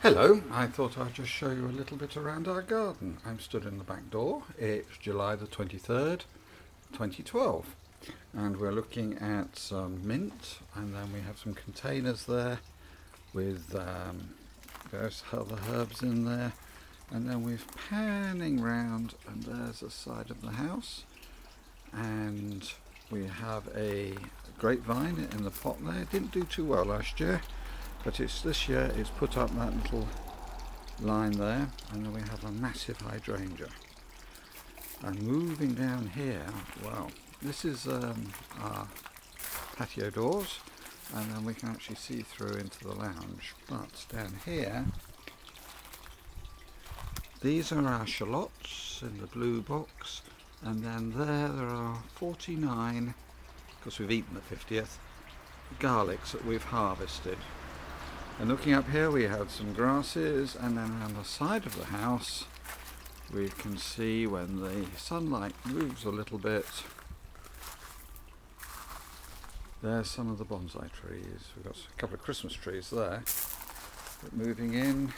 Hello, I thought I'd just show you a little bit around our garden. I'm stood in the back door. It's July the 23rd, 2012, and we're looking at some mint, and then we have some containers there with various other herbs in there, and then we're panning round, and there's a side of the house, and we have a grapevine in the pot there. It didn't do too well last year, but this year it's put up that little line there, and then we have a massive hydrangea. And moving down here, well, this is our patio doors, and then we can actually see through into the lounge. But down here, these are our shallots in the blue box, and then there are 49, because we've eaten the 50th, garlics that we've harvested. And looking up here, we have some grasses, and then around the side of the house we can see, when the sunlight moves a little bit, there's some of the bonsai trees. We've got a couple of Christmas trees there. But moving in,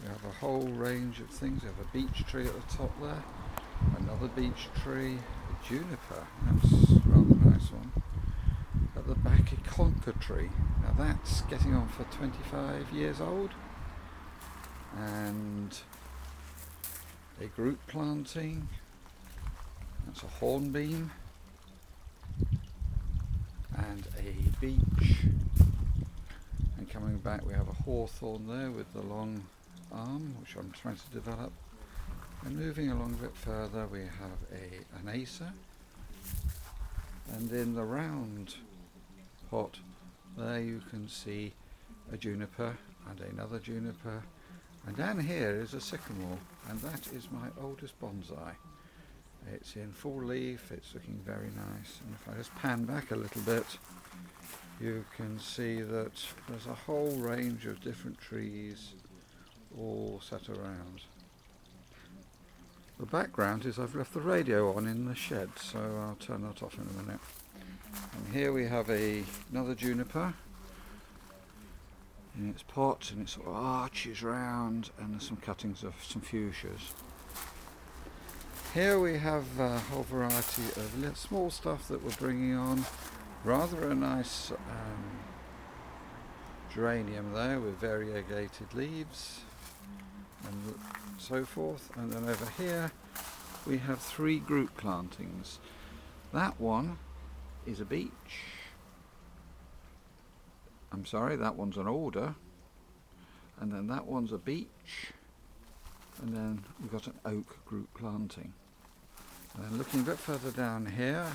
we have a whole range of things. We have a beech tree at the top there, another beech tree, a juniper, that's a rather nice one. At the back, a conker tree. Now that's getting on for 25 years old. And a group planting. That's a hornbeam. And a beech. And coming back, we have a hawthorn there with the long arm, which I'm trying to develop. And moving along a bit further, we have an acer. And in the round pot there you can see a juniper and another juniper, and down here is a sycamore, and that is my oldest bonsai. It's in full leaf, it's looking very nice, and if I just pan back a little bit, you can see that there's a whole range of different trees all set around. The background is I've left the radio on in the shed, so I'll turn that off in a minute. And here we have another juniper in its pot, and it sort of arches round, and there's some cuttings of some fuchsias. Here we have a whole variety of small stuff that we're bringing on. Rather a nice geranium there with variegated leaves and so forth. And then over here we have 3 group plantings. That one is a beech. I'm sorry, that one's an alder, and then that one's a beech, and then we've got an oak group planting. And then looking a bit further down here,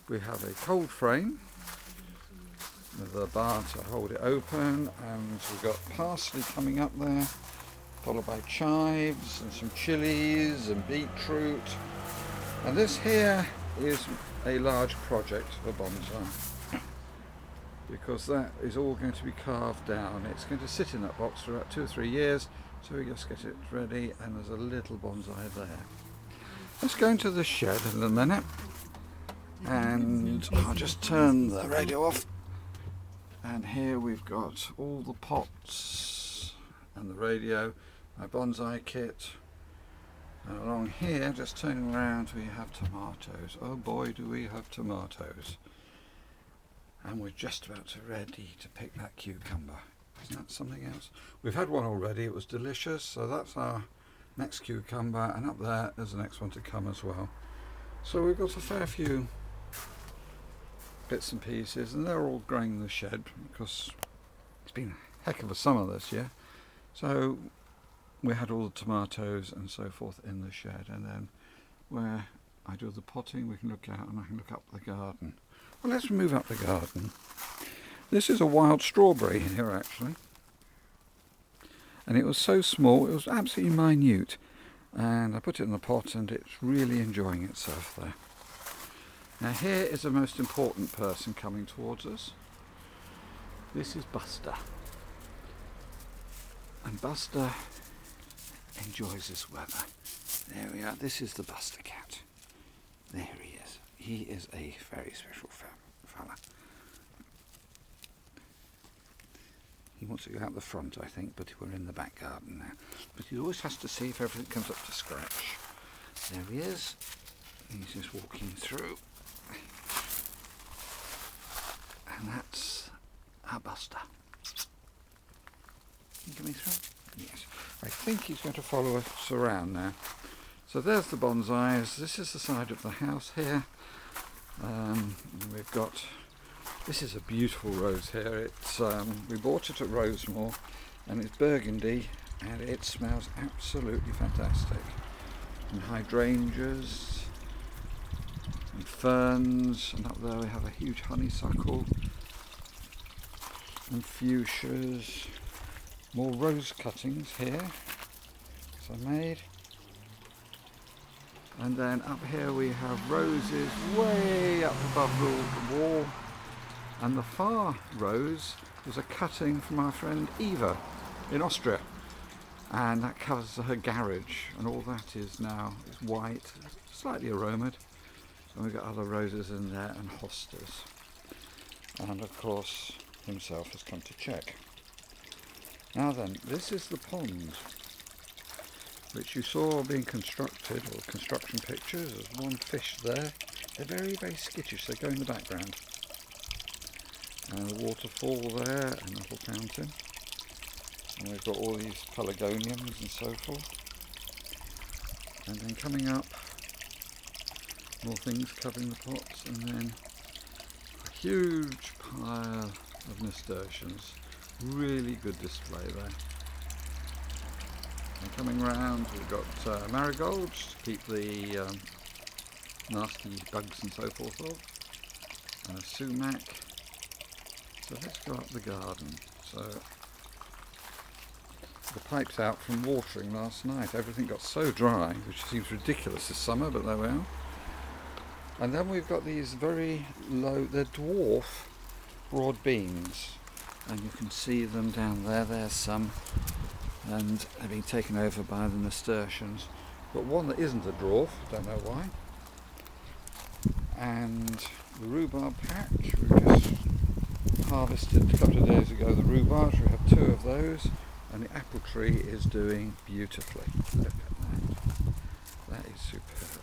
we have a cold frame with a bar to hold it open, and we've got parsley coming up there, followed by chives and some chilies and beetroot. And this here is a large project for bonsai, because that is all going to be carved down. It's going to sit in that box for about 2 or 3 years, so we just get it ready, and there's a little bonsai there. Let's go into the shed in a minute, and I'll just turn the radio off. And here we've got all the pots and the radio, my bonsai kit. And along here, just turning around, we have tomatoes. Oh boy, do we have tomatoes. And we're just about ready to pick that cucumber. Isn't that something else? We've had one already, it was delicious, so that's our next cucumber, and up there's the next one to come as well. So we've got a fair few bits and pieces, and they're all growing in the shed because it's been a heck of a summer this year. So we had all the tomatoes and so forth in the shed, and then where I do the potting, we can look out and I can look up the garden. Well, let's move up the garden. This is a wild strawberry here actually, and it was so small, it was absolutely minute, and I put it in the pot and it's really enjoying itself there. Now here is the most important person coming towards us. This is Buster, and Buster enjoys this weather. There we are. This is the Buster cat. There he is. He is a very special fella. He wants to go out the front, I think, but we're in the back garden now. But he always has to see if everything comes up to scratch. There he is. He's just walking through. And that's our Buster. Can you get me through? Yes. I think he's going to follow us around now. So there's the bonsais. This is the side of the house here. We've got, this is a beautiful rose here. It's we bought it at Rosemore, and it's burgundy, and it smells absolutely fantastic. And hydrangeas, and ferns, and up there we have a huge honeysuckle, and fuchsias, more rose cuttings here, as I made. And then up here we have roses way up above the wall. And the far rose was a cutting from our friend Eva in Austria. And that covers her garage. And all that is now is white, slightly aromaed. And we've got other roses in there and hostas. And of course, himself has come to check. Now then, this is the pond, which you saw being constructed, or construction pictures. There's one fish there. They're very, very skittish. They go in the background. And a waterfall there, and a little fountain. And we've got all these pelargoniums and so forth. And then coming up, more things covering the pots, and then a huge pile of nasturtiums. Really good display there. And coming round, we've got marigolds to keep the nasty bugs and so forth off, and a sumac. So let's go up the garden. So the pipe's out from watering last night. Everything got so dry, which seems ridiculous this summer, but there we are. And then we've got these very low, they're dwarf broad beans, and you can see them down there. There's some, and they've been taken over by the nasturtiums. But one that isn't a dwarf, don't know why. And the rhubarb patch, we've just harvested a couple of days ago the rhubarbs. We have 2 of those, and the apple tree is doing beautifully. Look at that. That is superb.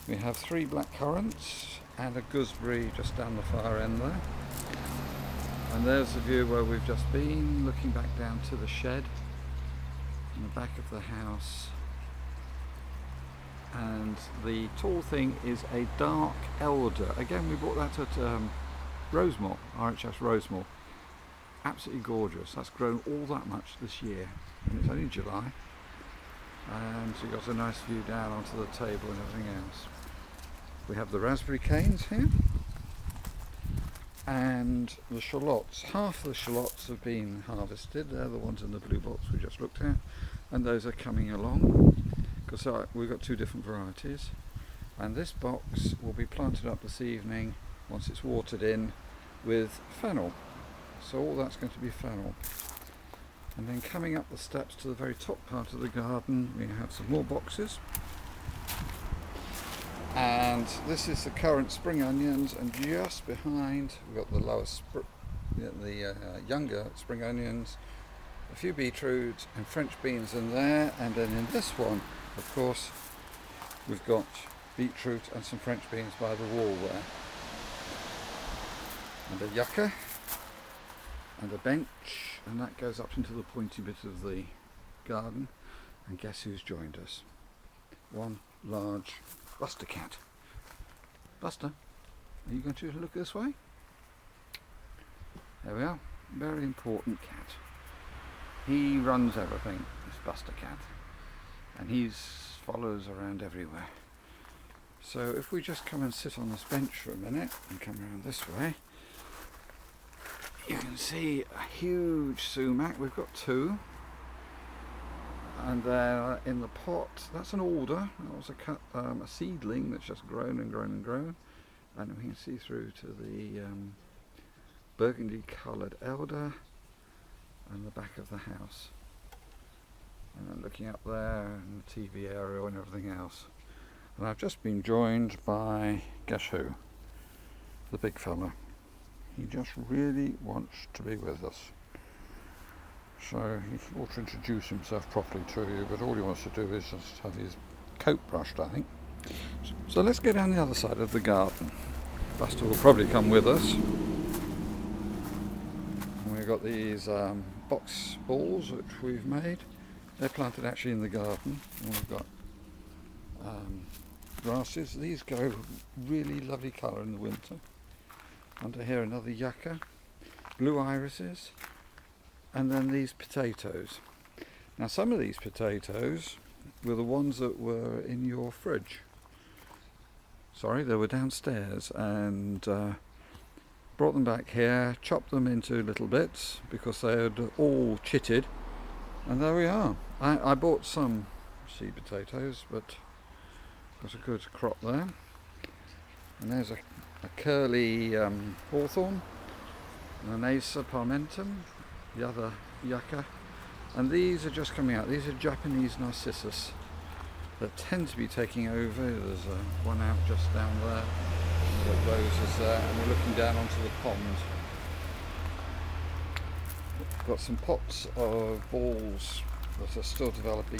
We have 3 black currants and a gooseberry just down the far end there. And there's the view where we've just been, looking back down to the shed in the back of the house. And the tall thing is a dark elder. Again, we bought that at Rosemore, RHS Rosemore. Absolutely gorgeous. That's grown all that much this year, and it's only July. And so you've got a nice view down onto the table and everything else. We have the raspberry canes here. And the shallots, half the shallots have been harvested. They're the ones in the blue box we just looked at, and those are coming along, because we've got 2 different varieties. And this box will be planted up this evening once it's watered in with fennel. So all that's going to be fennel. And then coming up the steps to the very top part of the garden, we have some more boxes. And this is the current spring onions, and just behind we've got the younger spring onions, a few beetroots and French beans in there. And then in this one, of course, we've got beetroot and some French beans by the wall there, and a yucca and a bench, and that goes up into the pointy bit of the garden. And guess who's joined us? One large Buster cat. Buster, are you going to look this way? There we are. Very important cat. He runs everything, this Buster cat, and he follows around everywhere. So if we just come and sit on this bench for a minute and come around this way, you can see a huge sumac. We've got 2. And then in the pot, that's an alder. That was a seedling that's just grown and grown and grown. And we can see through to the burgundy coloured elder and the back of the house. And then looking up there and the TV area and everything else. And I've just been joined by, guess who? The big fella. He just really wants to be with us. so he ought to introduce himself properly to you, but all he wants to do is just have his coat brushed, I think. So let's go down the other side of the garden. Buster will probably come with us. And we've got these box balls which we've made. They're planted actually in the garden. And we've got grasses. These go really lovely colour in the winter. Under here another yucca, blue irises, and then these potatoes. Now some of these potatoes were the ones that were in your fridge. Sorry, they were downstairs, and brought them back here, chopped them into little bits because they had all chitted, and there we are. I bought some seed potatoes, but got a good crop there. And there's a curly hawthorn, and an Acer palmentum, the other yucca, and these are just coming out. These are Japanese narcissus that tend to be taking over. There's one out just down there, and we've got roses there, and we're looking down onto the pond. We've got some pots of balls that are still developed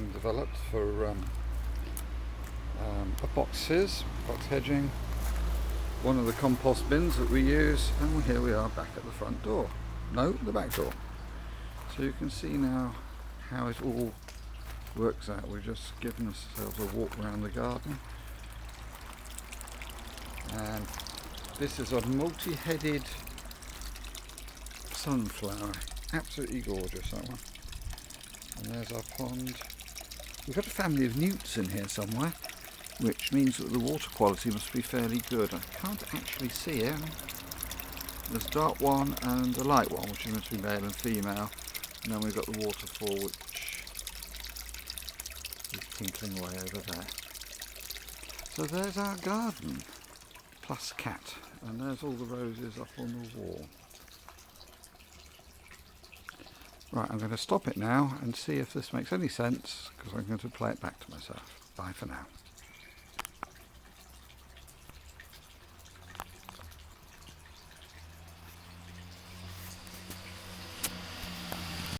for box hedging. One of the compost bins that we use, and here we are back at the front door. No, the back door. So you can see now how it all works out. We've just given ourselves a walk around the garden, and this is a multi-headed sunflower, absolutely gorgeous, that one. And there's our pond. We've got a family of newts in here somewhere, which means that the water quality must be fairly good. I can't actually see it. There's a dark one and a light one, which is meant to be male and female, and then we've got the waterfall, which is tinkling away over there. So there's our garden, plus cat, and there's all the roses up on the wall. Right, I'm going to stop it now and see if this makes any sense, because I'm going to play it back to myself. Bye for now.